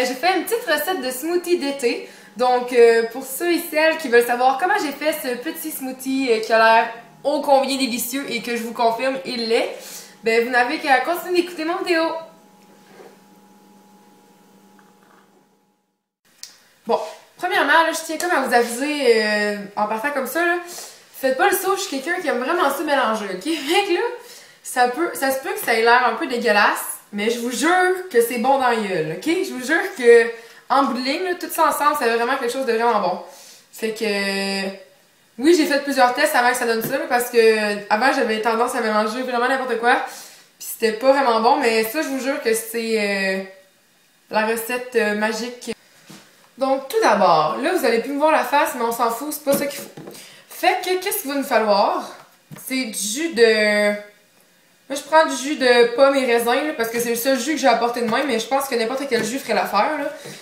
J'ai fait une petite recette de smoothie d'été. Donc, pour ceux et celles qui veulent savoir comment j'ai fait ce petit smoothie qui a l'air ô combien délicieux et que je vous confirme, il l'est, ben vous n'avez qu'à continuer d'écouter mon vidéo. Bon, premièrement, là, je tiens comme à vous aviser en partant comme ça, là, faites pas le saut, je suis quelqu'un qui aime vraiment ça mélanger, ok? Fait que là, ça se peut que ça ait l'air un peu dégueulasse, mais je vous jure que c'est bon dans la gueule, ok? Je vous jure que en bout de ligne, là, tout ça ensemble, ça fait vraiment quelque chose de vraiment bon. Fait que oui, j'ai fait plusieurs tests avant que ça donne ça, parce que avant j'avais tendance à mélanger vraiment n'importe quoi, puis c'était pas vraiment bon, mais ça, je vous jure que c'est la recette magique. Donc tout d'abord, là vous allez plus me voir la face, mais on s'en fout, c'est pas ça qu'il faut. Fait que qu'est-ce qu'il va nous falloir? C'est du jus de... Moi je prends du jus de pommes et raisins là, parce que c'est le seul jus que j'ai apporté de même, mais je pense que n'importe quel jus ferait l'affaire.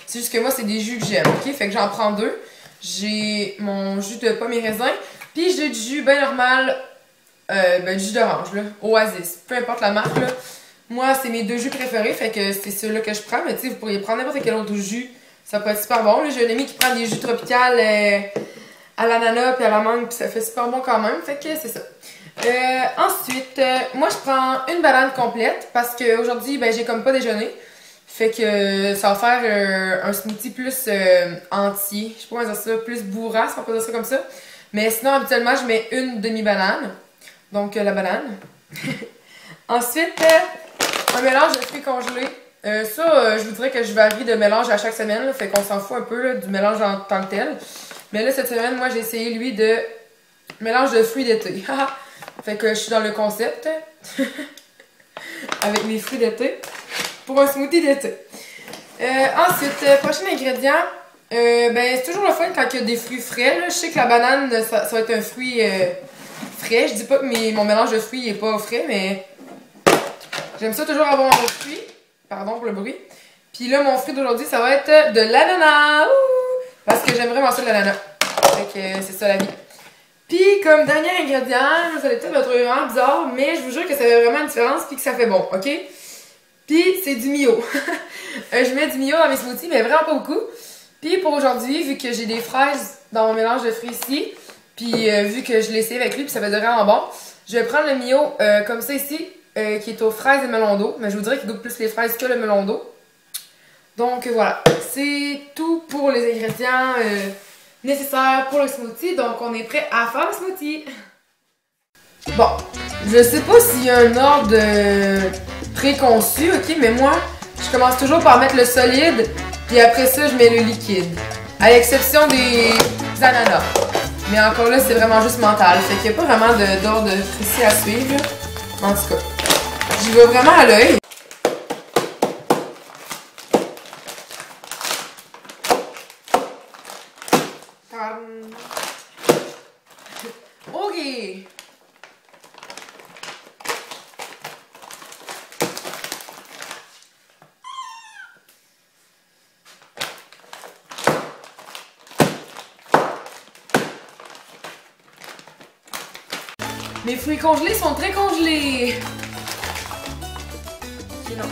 C'est juste que moi c'est des jus que j'aime, ok? Fait que j'en prends deux. J'ai mon jus de pommes et raisins, puis j'ai du jus bien normal, du jus d'orange, là, Oasis, peu importe la marque là. Moi c'est mes deux jus préférés, fait que c'est ceux-là que je prends, mais tu sais vous pourriez prendre n'importe quel autre jus. Ça peut être super bon. J'ai un ami qui prend des jus tropicales à l'ananas puis à la mangue, puis ça fait super bon quand même. Fait que c'est ça. Ensuite, moi je prends une banane complète parce qu'aujourd'hui, ben, j'ai comme pas déjeuné. Fait que ça va faire un smoothie plus entier. Je sais pas comment dire ça, plus bourrant, si on peut dire ça comme ça. Mais sinon, habituellement, je mets une demi-banane. Donc la banane. Ensuite, un mélange de fruits congelés. Je vous dirais que je varie de mélange à chaque semaine, là, fait qu'on s'en fout un peu là, du mélange en tant que tel. Mais là, cette semaine, moi, j'ai essayé, lui, de mélange de fruits d'été. Fait que je suis dans le concept avec mes fruits d'été pour un smoothie d'été. Ensuite, prochain ingrédient, ben, c'est toujours le fun quand il y a des fruits frais. Là. Je sais que la banane, ça va être un fruit frais. Je dis pas que mon mélange de fruits est pas frais, mais j'aime ça toujours avoir un fruit. Pardon pour le bruit. Puis là, mon fruit d'aujourd'hui, ça va être de l'ananas. Parce que j'aime vraiment ça de l'ananas. Fait que c'est ça la vie. Puis comme dernier ingrédient, vous allez peut-être me trouver vraiment bizarre, mais je vous jure que ça fait vraiment une différence puis que ça fait bon, ok? Puis c'est du Mio. Je mets du Mio dans mes smoothies, mais vraiment pas beaucoup. Puis pour aujourd'hui, vu que j'ai des fraises dans mon mélange de fruits ici, puis vu que je l'ai essayé avec lui puis ça fait vraiment bon, je vais prendre le Mio comme ça ici. Qui est aux fraises et melon d'eau. Mais je vous dirais qu'il goûte plus les fraises que le melon d'eau. Donc voilà, c'est tout pour les ingrédients nécessaires pour le smoothie. Donc on est prêt à faire le smoothie. Bon, je sais pas s'il y a un ordre préconçu, ok, mais moi, je commence toujours par mettre le solide, puis après ça, je mets le liquide. À l'exception des ananas. Mais encore là, c'est vraiment juste mental. Fait qu'il n'y a pas vraiment d'ordre précis à suivre. En tout cas, j'y vais vraiment à l'œil. Ok. Mes fruits congelés sont très congelés. Ok, non.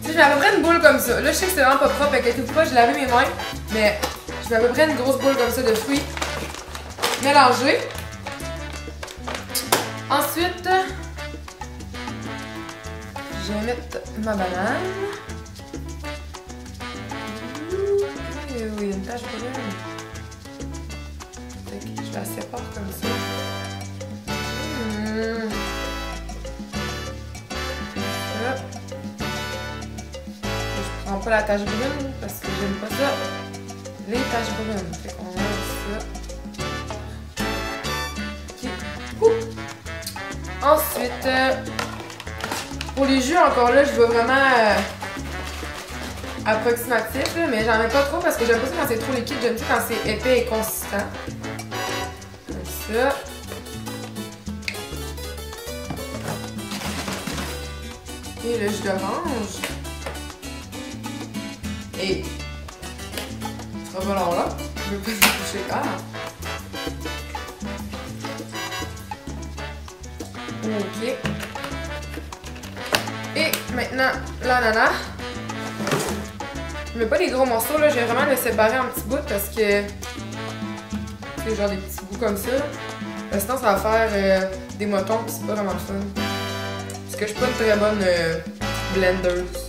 Tu sais, je mets à peu près une boule comme ça. Là, je sais que c'est vraiment pas propre, inquiétez-vous pas, j'ai lavé mes mains. Mais je mets à peu près une grosse boule comme ça de fruits mélangés. Ensuite, je vais mettre ma banane. Oui, il y a une tache brune. Je la sépare comme ça. Hop. Je prends pas la tache brune parce que j'aime pas ça. Les taches brunes. Fait qu'on met ça. Ok. Ensuite, pour les jus, encore là, je veux vraiment approximatif, là, mais j'en mets pas trop parce que j'aime pas ça quand c'est trop liquide. J'aime ça quand c'est épais et consistant. Ça. Et le jus d'orange. Et ça sera pas long là. Je veux pas me coucher. Ah! Ok. Et maintenant, l'ananas. Je mets pas les gros morceaux, là, j'ai vraiment le séparer en petits bouts parce que c'est genre des petits bouts comme ça. Sinon, ça va faire des motons pis c'est pas vraiment le fun. Parce que je suis pas une très bonne blendeuse.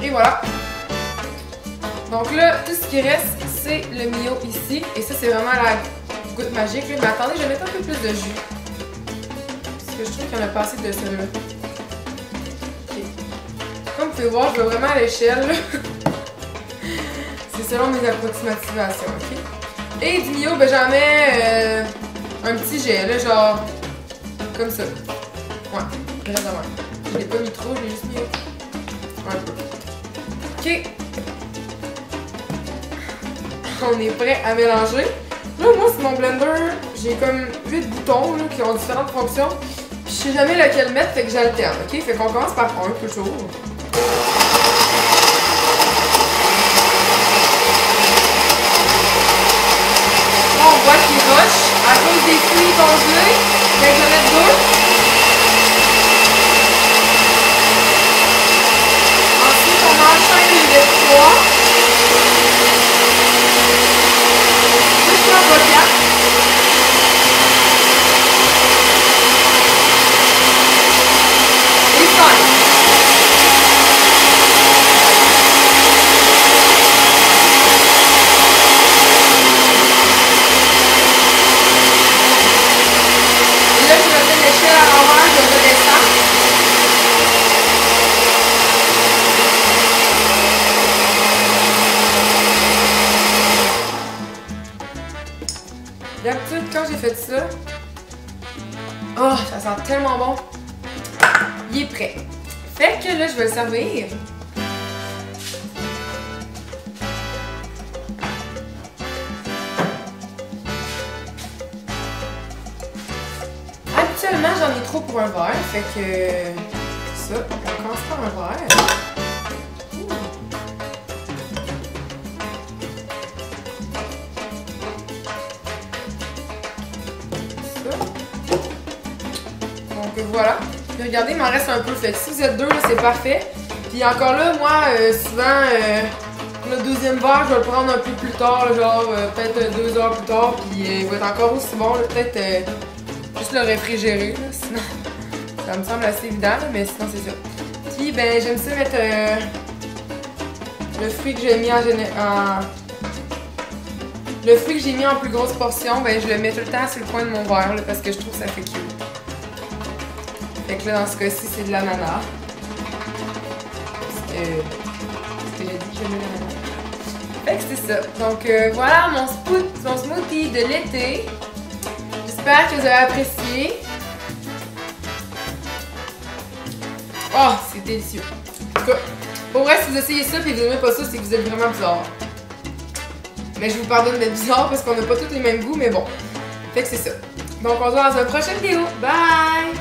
Et voilà. Donc là, tout ce qui reste, c'est le Mio ici. Et ça, c'est vraiment la goutte magique. Mais attendez, je vais mettre un peu plus de jus. Parce que je trouve qu'il y en a pas assez de celui-là. Okay. Comme vous pouvez voir, je vais vraiment à l'échelle. C'est selon mes approximations, ok? Et du Mio, ben j'en mets un petit jet, là, genre comme ça. Ouais, vraiment. Je l'ai pas mis trop, je l'ai juste mis un peu. Ok. On est prêt à mélanger. Là, moi, c'est mon blender. J'ai comme 8 boutons là, qui ont différentes fonctions. Puis je sais jamais lequel mettre, fait que j'alterne, ok? Fait qu'on commence par un toujours. Là, on voit qu'il rush à cause des fruits congelés. Fait que je vais mettre 2. Ensuite, on enchaîne les 3. D'habitude, quand j'ai fait ça, oh, ça sent tellement bon. Il est prêt. Fait que là, je vais le servir. Habituellement, j'en ai trop pour un verre. Fait que ça, on commence par un verre. Donc voilà. Puis regardez, il m'en reste un peu. Fait que si vous êtes deux, c'est parfait. Puis encore là, moi, souvent, le deuxième verre, je vais le prendre un peu plus tard, là, genre peut-être 2 heures plus tard. Puis il va être encore aussi bon. Peut-être juste le réfrigérer. Là, sinon, ça me semble assez évident, là, mais sinon, c'est ça. Puis ben, j'aime ça mettre le fruit que j'ai mis Le fruit que j'ai mis en plus grosse portion, ben je le mets tout le temps sur le coin de mon verre là, parce que je trouve que ça fait cute. Fait que là, dans ce cas-ci, c'est de l'ananas. Parce que j'ai dit que j'aimais l'ananas. Fait que c'est ça. Donc voilà mon smoothie de l'été. J'espère que vous avez apprécié. Oh, c'est délicieux. En tout cas, pour vrai, si vous essayez ça et que vous n'aimez pas ça, c'est que vous êtes vraiment bizarre. Mais je vous pardonne d'être bizarre parce qu'on n'a pas tous les mêmes goûts, mais bon. Fait que c'est ça. Donc on se voit dans une prochaine vidéo. Bye!